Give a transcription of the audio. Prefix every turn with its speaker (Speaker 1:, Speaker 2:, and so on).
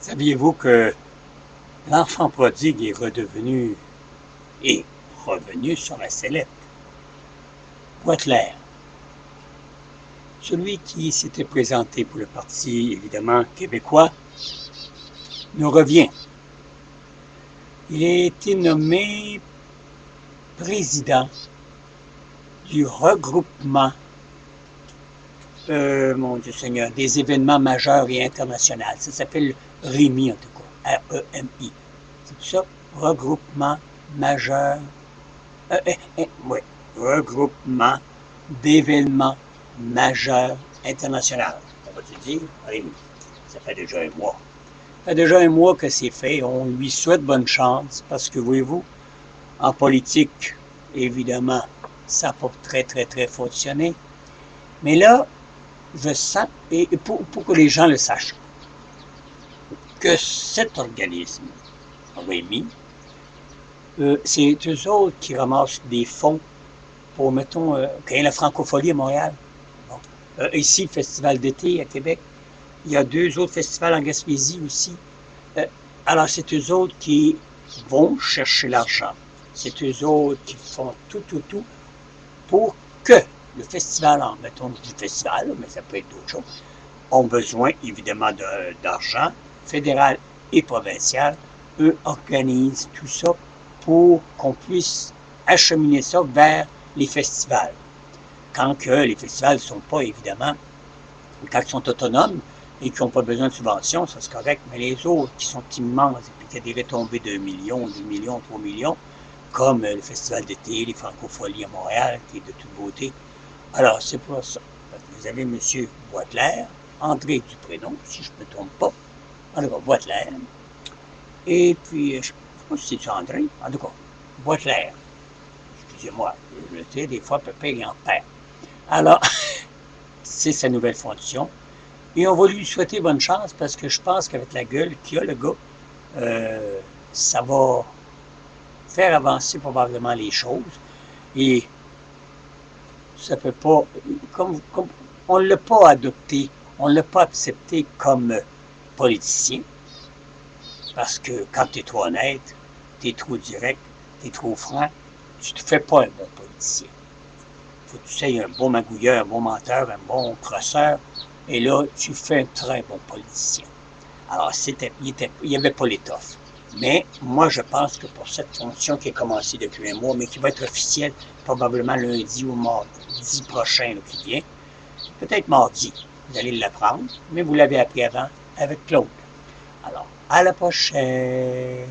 Speaker 1: Saviez-vous que l'enfant prodigue est revenu sur la sellette? Poitelaire, celui qui s'était présenté pour le Parti, évidemment, québécois, nous revient. Il a été nommé président du regroupement, mon Dieu Seigneur, des événements majeurs et internationaux. Ça s'appelle REMI, en tout cas, R-E-M-I. C'est tout ça, regroupement majeur, oui, regroupement d'événements majeurs internationaux. On va te dire, REMI. Ça fait déjà un mois. Ça fait déjà un mois que c'est fait. On lui souhaite bonne chance parce que, voyez-vous, en politique, évidemment, ça n'a pas très fonctionné. Mais là, je sens, et pour que les gens le sachent, que cet organisme, REMI, c'est eux autres qui ramassent des fonds pour, mettons, quand il y a la francophonie à Montréal. Bon. Ici, le Festival d'été à Québec. Il y a 2 autres festivals en Gaspésie aussi. Alors, c'est eux autres qui vont chercher l'argent. C'est eux autres qui font tout pour que le festival, mettons du festival, mais ça peut être d'autres choses, ont besoin évidemment d'argent fédéral et provincial. Eux organisent tout ça pour qu'on puisse acheminer ça vers les festivals. Quand que les festivals ne sont pas, évidemment, quand ils sont autonomes et qui n'ont pas besoin de subventions, ça c'est correct, mais les autres qui sont immenses et qui ont des retombées de 1 million, 2 millions, 3 millions, comme le Festival d'été, les Francopholies à Montréal, qui est de toute beauté. Alors, c'est pour ça. Vous avez M. Boisclair, André Duprénom, si je ne me trompe pas. En tout cas, Boisclair. Et puis, je ne sais pas si c'est André. En tout cas, Boisclair. Excusez-moi, je sais, des fois, papa, il en perd. Alors, c'est sa nouvelle fonction. Et on va lui souhaiter bonne chance parce que je pense qu'avec la gueule qu'il a, le gars, ça va faire avancer probablement les choses. Et ça peut pas, comme on ne l'a pas adopté, on ne l'a pas accepté comme politicien, parce que quand tu es trop honnête, tu es trop direct, tu es trop franc, tu ne te fais pas un bon politicien. Il faut que tu sois un bon magouilleur, un bon menteur, un bon crosseur, et là, tu fais un très bon politicien. Alors, il n'y avait pas l'étoffe. Mais moi, je pense que pour cette fonction qui a commencé depuis un mois, mais qui va être officielle probablement lundi ou mardi prochain qui vient, peut-être mardi, vous allez l'apprendre, mais vous l'avez appris avant avec Claude. Alors, à la prochaine!